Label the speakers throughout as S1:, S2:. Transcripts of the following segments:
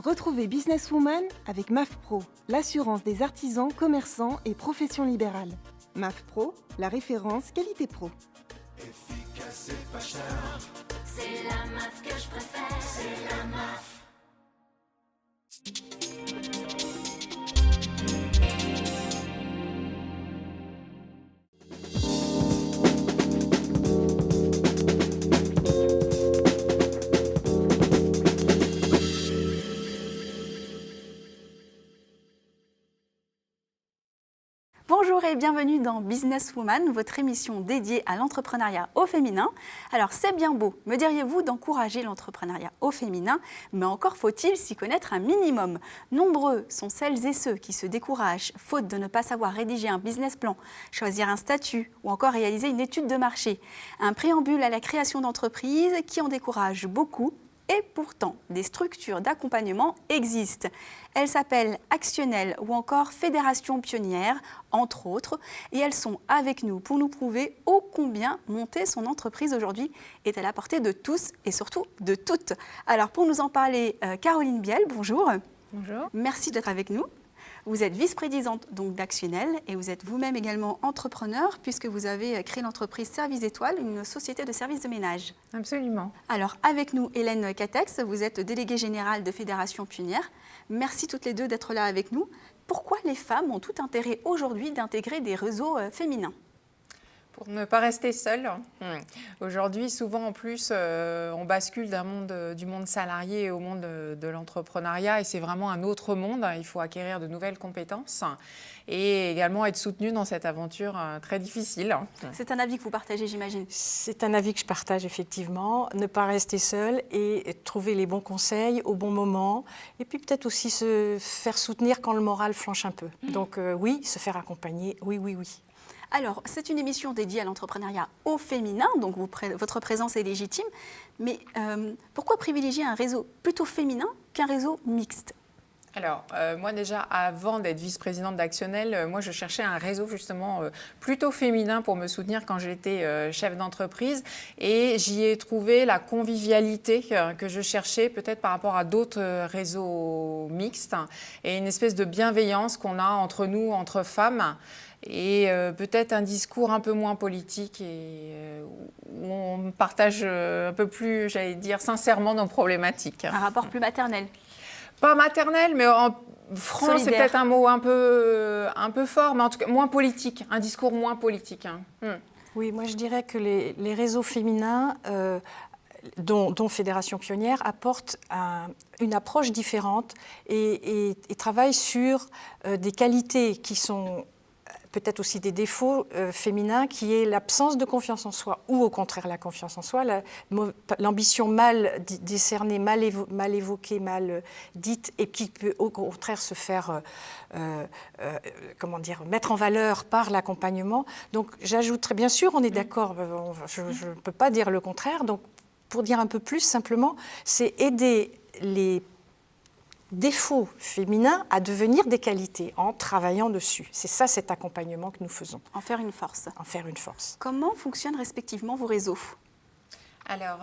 S1: Retrouvez Businesswoman avec MAF Pro, l'assurance des artisans, commerçants et professions libérales. MAF Pro, la référence qualité pro.
S2: Efficace et pas cher. C'est la MAF que je préfère. C'est la MAF.
S3: Bonjour et bienvenue dans Businesswoman, votre émission dédiée à l'entrepreneuriat au féminin. Alors c'est bien beau, me diriez-vous, d'encourager l'entrepreneuriat au féminin, mais encore faut-il s'y connaître un minimum. Nombreux sont celles et ceux qui se découragent, faute de ne pas savoir rédiger un business plan, choisir un statut ou encore réaliser une étude de marché. Un préambule à la création d'entreprises qui en décourage beaucoup. Et pourtant, des structures d'accompagnement existent. Elles s'appellent Actionnel ou encore Fédération Pionnière, entre autres, et elles sont avec nous pour nous prouver ô combien monter son entreprise aujourd'hui est à la portée de tous et surtout de toutes. Alors pour nous en parler, Caroline Biel, bonjour.
S4: Bonjour.
S3: Merci d'être avec nous. Vous êtes vice-présidente donc d'Actionnel et vous êtes vous-même également entrepreneur puisque vous avez créé l'entreprise Service Étoile, une société de services de ménage.
S4: Absolument.
S3: Alors avec nous, Hélène Catex, vous êtes déléguée générale de Fédération Pionnière. Merci toutes les deux d'être là avec nous. Pourquoi les femmes ont tout intérêt aujourd'hui d'intégrer des réseaux féminins ?
S4: Pour ne pas rester seule. Aujourd'hui, souvent en plus, on bascule du monde salarié au monde de l'entrepreneuriat et c'est vraiment un autre monde. Il faut acquérir de nouvelles compétences et également être soutenu dans cette aventure très difficile.
S3: C'est un avis que vous partagez, j'imagine.
S5: C'est un avis que je partage effectivement. Ne pas rester seul et trouver les bons conseils au bon moment et puis peut-être aussi se faire soutenir quand le moral flanche un peu. Donc oui, se faire accompagner, oui.
S3: Alors, c'est une émission dédiée à l'entrepreneuriat au féminin, donc votre présence est légitime. Mais pourquoi privilégier un réseau plutôt féminin qu'un réseau mixte ?
S4: Alors, moi déjà, avant d'être vice-présidente d'Actionnel, moi je cherchais un réseau justement plutôt féminin pour me soutenir quand j'étais chef d'entreprise. Et j'y ai trouvé la convivialité que je cherchais peut-être par rapport à d'autres réseaux mixtes et une espèce de bienveillance qu'on a entre nous, entre femmes. Et peut-être un discours un peu moins politique et où on partage un peu plus, j'allais dire, sincèrement nos problématiques.
S3: Un rapport plus maternel.
S4: Pas maternel, mais en France, c'est peut-être un mot un peu fort, mais en tout cas moins politique, un discours moins politique.
S5: Oui, moi je dirais que les réseaux féminins, dont Fédération Pionnière, apportent une approche différente et travaillent sur des qualités qui sont peut-être aussi des défauts féminins, qui est l'absence de confiance en soi ou au contraire la confiance en soi, l'ambition mal décernée, mal évoquée, mal dite et qui peut au contraire se faire mettre en valeur par l'accompagnement. Donc j'ajouterais, bien sûr on est d'accord, je ne peux pas dire le contraire, donc pour dire un peu plus simplement, c'est aider les défauts féminins à devenir des qualités en travaillant dessus. C'est ça cet accompagnement que nous faisons.
S3: En faire une force.
S5: En faire une force.
S3: Comment fonctionnent respectivement vos réseaux ?
S4: Alors,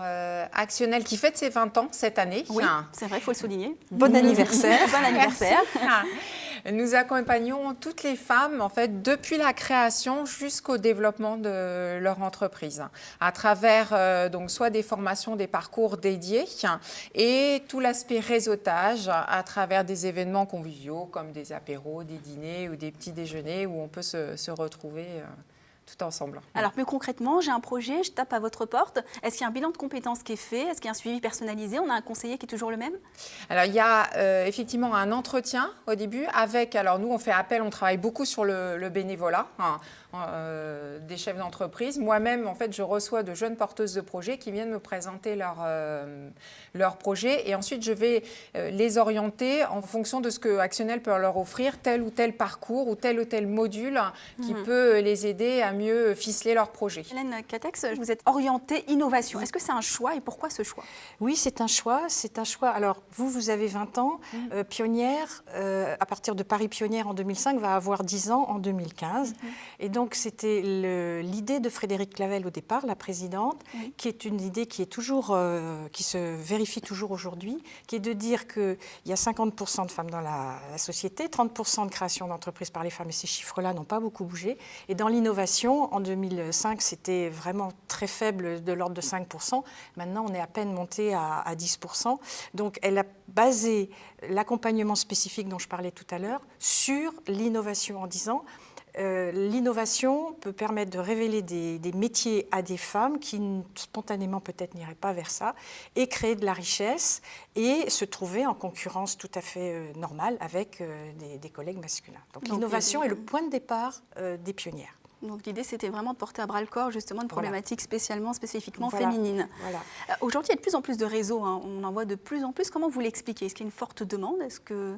S4: Actionnel qui fête ses 20 ans cette année.
S3: Oui, c'est vrai, il faut le souligner.
S5: Bon anniversaire.
S3: Bon anniversaire.
S4: Nous accompagnons toutes les femmes, en fait, depuis la création jusqu'au développement de leur entreprise, à travers donc soit des formations, des parcours dédiés et tout l'aspect réseautage à travers des événements conviviaux comme des apéros, des dîners ou des petits déjeuners où on peut se retrouver tout ensemble.
S3: Alors plus concrètement, j'ai un projet, je tape à votre porte. Est-ce qu'il y a un bilan de compétences qui est fait ? Est-ce qu'il y a un suivi personnalisé ? On a un conseiller qui est toujours le même ?
S4: Alors il y a effectivement un entretien au début avec, alors nous on fait appel, on travaille beaucoup sur le bénévolat des chefs d'entreprise. Moi-même en fait je reçois de jeunes porteuses de projets qui viennent me présenter leur projet et ensuite je vais les orienter en fonction de ce que Actionnel peut leur offrir, tel ou tel parcours ou tel module qui peut les aider à mieux ficeler leur projet.
S3: Hélène Catex, vous êtes orientée innovation. Est-ce que c'est un choix et pourquoi ce choix ?
S5: Oui, c'est un choix. Alors, vous avez 20 ans. Pionnière, à partir de Paris Pionnière en 2005, va avoir 10 ans en 2015. Et donc, donc c'était l'idée de Frédérique Clavel au départ, la présidente, qui est une idée qui se vérifie toujours aujourd'hui, qui est de dire qu'il y a 50% de femmes dans la société, 30% de création d'entreprises par les femmes, et ces chiffres-là n'ont pas beaucoup bougé. Et dans l'innovation, en 2005, c'était vraiment très faible, de l'ordre de 5%. Maintenant, on est à peine monté à 10%. Donc, elle a basé l'accompagnement spécifique dont je parlais tout à l'heure sur l'innovation en disant l'innovation peut permettre de révéler des métiers à des femmes qui spontanément peut-être n'iraient pas vers ça et créer de la richesse et se trouver en concurrence tout à fait normale avec des collègues masculins. Donc l'innovation est le point de départ des pionnières.
S3: Donc l'idée, c'était vraiment de porter à bras le corps justement une problématique spécifiquement
S5: Voilà.
S3: féminine.
S5: Voilà.
S3: Aujourd'hui, il y a de plus en plus de réseaux, hein. On en voit de plus en plus. Comment vous l'expliquez? Est-ce qu'il y a une forte demande? Est-ce que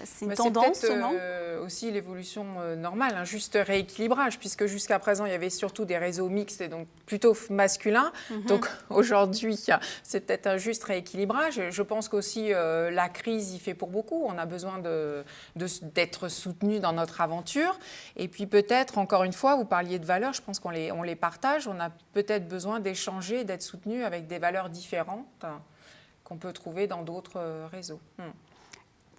S3: c'est une tendance?
S4: C'est peut-être aussi l'évolution normale, un juste rééquilibrage, puisque jusqu'à présent, il y avait surtout des réseaux mixtes et donc plutôt masculins. Donc aujourd'hui, c'est peut-être un juste rééquilibrage. Je pense qu'aussi la crise y fait pour beaucoup. On a besoin d'être soutenu dans notre aventure. Et puis peut-être, encore une fois, vous parliez de valeurs, je pense qu'on les partage. On a peut-être besoin d'échanger, d'être soutenu avec des valeurs différentes qu'on peut trouver dans d'autres réseaux.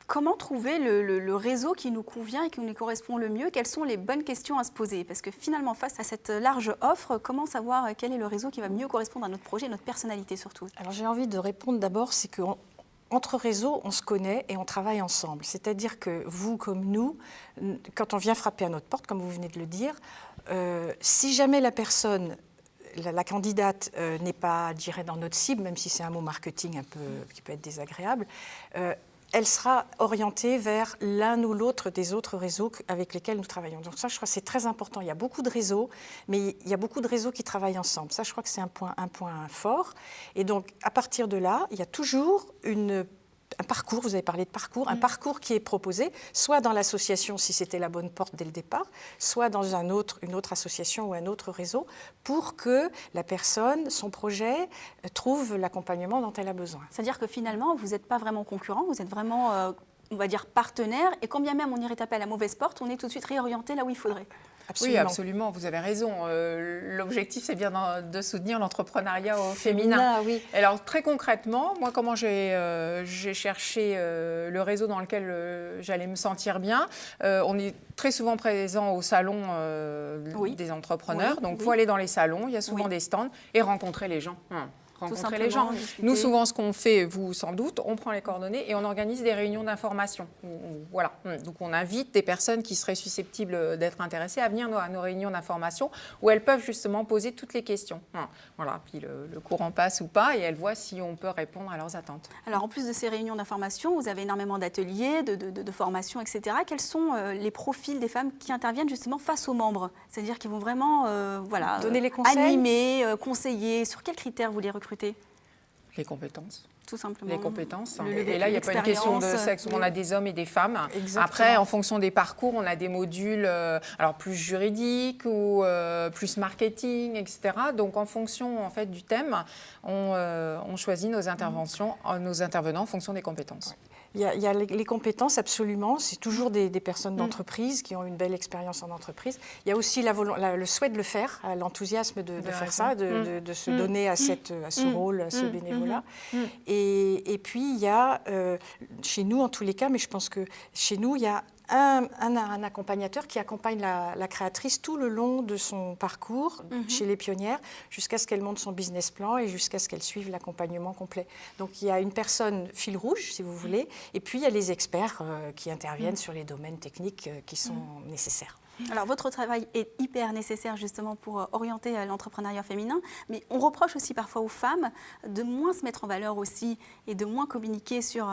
S3: Comment trouver le réseau qui nous convient et qui nous correspond le mieux? Quelles sont les bonnes questions à se poser? Parce que finalement, face à cette large offre, comment savoir quel est le réseau qui va mieux correspondre à notre projet, à notre personnalité surtout?
S5: Alors j'ai envie de répondre d'abord, c'est qu'entre réseaux, on se connaît et on travaille ensemble. C'est-à-dire que vous comme nous, quand on vient frapper à notre porte, comme vous venez de le dire, si jamais la personne... La candidate n'est pas, je dirais, dans notre cible, même si c'est un mot marketing qui peut être désagréable, elle sera orientée vers l'un ou l'autre des autres réseaux avec lesquels nous travaillons. Donc ça, je crois que c'est très important. Il y a beaucoup de réseaux, mais il y a beaucoup de réseaux qui travaillent ensemble. Ça, je crois que c'est un point fort. Et donc, à partir de là, il y a toujours un parcours, vous avez parlé de parcours, un parcours qui est proposé, soit dans l'association si c'était la bonne porte dès le départ, soit dans une autre association ou un autre réseau, pour que la personne, son projet, trouve l'accompagnement dont elle a besoin.
S3: C'est-à-dire que finalement, vous n'êtes pas vraiment concurrent, vous êtes vraiment, on va dire, partenaire, et quand bien même on irait taper à la mauvaise porte, on est tout de suite réorienté là où il faudrait.
S5: Absolument.
S4: Oui, absolument, vous avez raison. L'objectif, c'est bien de soutenir l'entrepreneuriat au féminin.
S5: Oui.
S4: Alors, très concrètement, moi, comment j'ai cherché le réseau dans lequel j'allais me sentir bien. On est très souvent présent au salon des entrepreneurs. Donc, il faut aller dans les salons, il y a souvent des stands, et rencontrer les gens. Rencontrer les gens.
S3: Discuter.
S4: Nous, souvent, ce qu'on fait, vous sans doute, on prend les coordonnées et on organise des réunions d'information. Voilà. Donc, on invite des personnes qui seraient susceptibles d'être intéressées à venir à nos réunions d'information où elles peuvent justement poser toutes les questions. Voilà. Puis le courant passe ou pas et elles voient si on peut répondre à leurs attentes.
S3: Alors, en plus de ces réunions d'information, vous avez énormément d'ateliers, de formations, etc. Quels sont les profils des femmes qui interviennent justement face aux membres? C'est-à-dire qu'ils vont vraiment
S5: donner les conseils,
S3: animer, conseiller. Sur quels critères vous les recrutez?
S4: Les compétences.
S3: Tout simplement.
S4: Les compétences.
S3: Et
S4: là, il n'y a pas une question de sexe. On a des hommes et des femmes.
S5: Exactement.
S4: Après, en fonction des parcours, on a des modules alors plus juridiques ou plus marketing, etc. Donc, en fonction en fait, du thème, on choisit nos interventions, nos intervenants en fonction des compétences.
S5: Il y a les compétences, absolument. C'est toujours des personnes d'entreprise qui ont une belle expérience en entreprise. Il y a aussi le souhait de le faire, l'enthousiasme de faire ça, de se donner à ce rôle, à ce bénévolat. Et puis, il y a, chez nous en tous les cas, mais je pense que chez nous, il y a un accompagnateur qui accompagne la créatrice tout le long de son parcours chez les pionnières, jusqu'à ce qu'elle monte son business plan et jusqu'à ce qu'elle suive l'accompagnement complet. Donc il y a une personne fil rouge, si vous voulez, et puis il y a les experts qui interviennent sur les domaines techniques qui sont nécessaires.
S3: Alors, votre travail est hyper nécessaire justement pour orienter l'entrepreneuriat féminin, mais on reproche aussi parfois aux femmes de moins se mettre en valeur aussi et de moins communiquer sur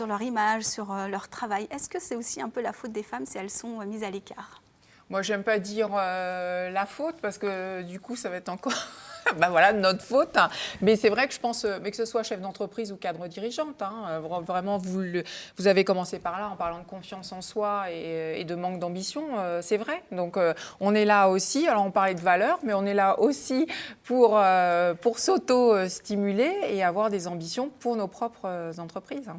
S3: leur image, sur leur travail. Est-ce que c'est aussi un peu la faute des femmes si elles sont mises à l'écart?
S4: Moi, j'aime pas dire la faute parce que du coup, ça va être encore Ben voilà, de notre faute. Mais c'est vrai que je pense, mais que ce soit chef d'entreprise ou cadre dirigeante, vraiment, vous avez commencé par là en parlant de confiance en soi et de manque d'ambition, c'est vrai. Donc, on est là aussi, alors on parlait de valeurs, mais on est là aussi pour s'auto-stimuler et avoir des ambitions pour nos propres entreprises.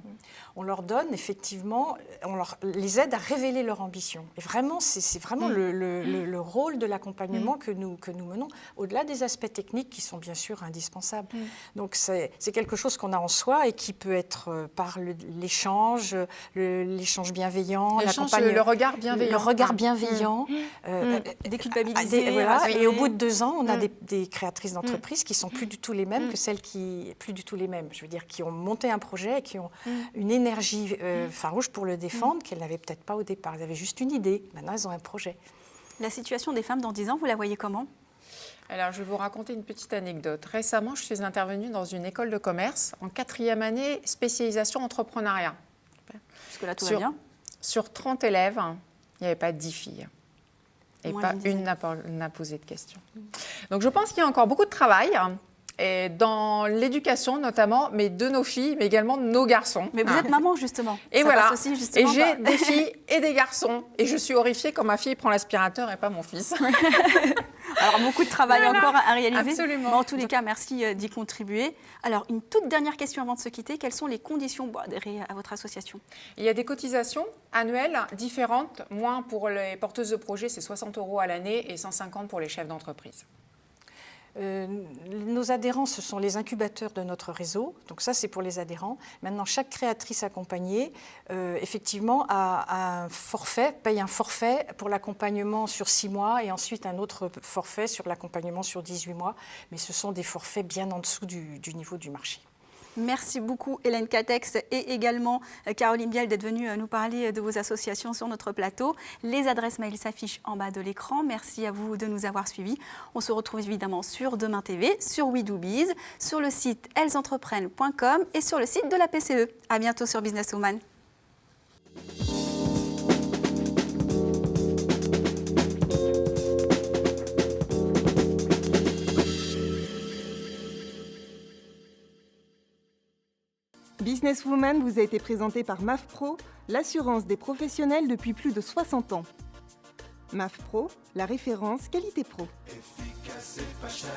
S5: On leur donne effectivement, on les aide à révéler leur ambition. Et vraiment, c'est vraiment le rôle de l'accompagnement que nous menons, au-delà des aspects techniques qui sont bien sûr indispensables. Donc c'est quelque chose qu'on a en soi et qui peut être par l'échange bienveillant,
S4: le regard bienveillant.
S5: Le regard bienveillant.
S3: Déculpabiliser.
S5: Voilà. Et au bout de 2 ans, on a des créatrices d'entreprises qui sont plus du tout les mêmes que celles qui... Plus du tout les mêmes, je veux dire, qui ont monté un projet et qui ont une énergie farouche pour le défendre qu'elles n'avaient peut-être pas au départ. Elles avaient juste une idée. Maintenant, elles ont un projet.
S3: La situation des femmes dans 10 ans, vous la voyez comment ?
S4: Alors, je vais vous raconter une petite anecdote. Récemment, je suis intervenue dans une école de commerce en 4e année, spécialisation entrepreneuriat.
S3: Jusque-là, tout va bien.
S4: Sur 30 élèves, il n'y avait pas 10 filles. Et
S3: Moins
S4: pas
S3: d'une dizaine.
S4: une n'a posé de questions. Donc, je pense qu'il y a encore beaucoup de travail. Et dans l'éducation notamment, mais de nos filles, mais également de nos garçons.
S3: Mais vous êtes maman, justement.
S4: Et
S3: ça
S4: voilà.
S3: passe aussi, justement,
S4: et j'ai des filles et des garçons. Et je suis horrifiée quand ma fille prend l'aspirateur et pas mon fils.
S3: Alors, beaucoup de travail encore à réaliser.
S4: Absolument.
S3: Mais en tous les cas, merci d'y contribuer. Alors, une toute dernière question avant de se quitter. Quelles sont les conditions pour adhérer à votre association ?
S4: Il y a des cotisations annuelles différentes. Moins pour les porteuses de projets, c'est 60 € à l'année et 150 pour les chefs d'entreprise.
S5: Nos adhérents, ce sont les incubateurs de notre réseau. Donc ça, c'est pour les adhérents. Maintenant, chaque créatrice accompagnée, effectivement, paye un forfait pour l'accompagnement sur 6 mois et ensuite un autre forfait sur l'accompagnement sur 18 mois. Mais ce sont des forfaits bien en dessous du niveau du marché.
S3: Merci beaucoup Hélène Catex et également Caroline Biel d'être venue nous parler de vos associations sur notre plateau. Les adresses mail s'affichent en bas de l'écran. Merci à vous de nous avoir suivis. On se retrouve évidemment sur Demain TV, sur WeDoBiz, sur le site ellesentreprenent.com et sur le site de la PCE. À bientôt sur Businesswoman.
S1: Businesswoman vous a été présenté par MAF Pro, l'assurance des professionnels depuis plus de 60 ans. MAF Pro, la référence qualité pro.
S2: Efficace et pas cher.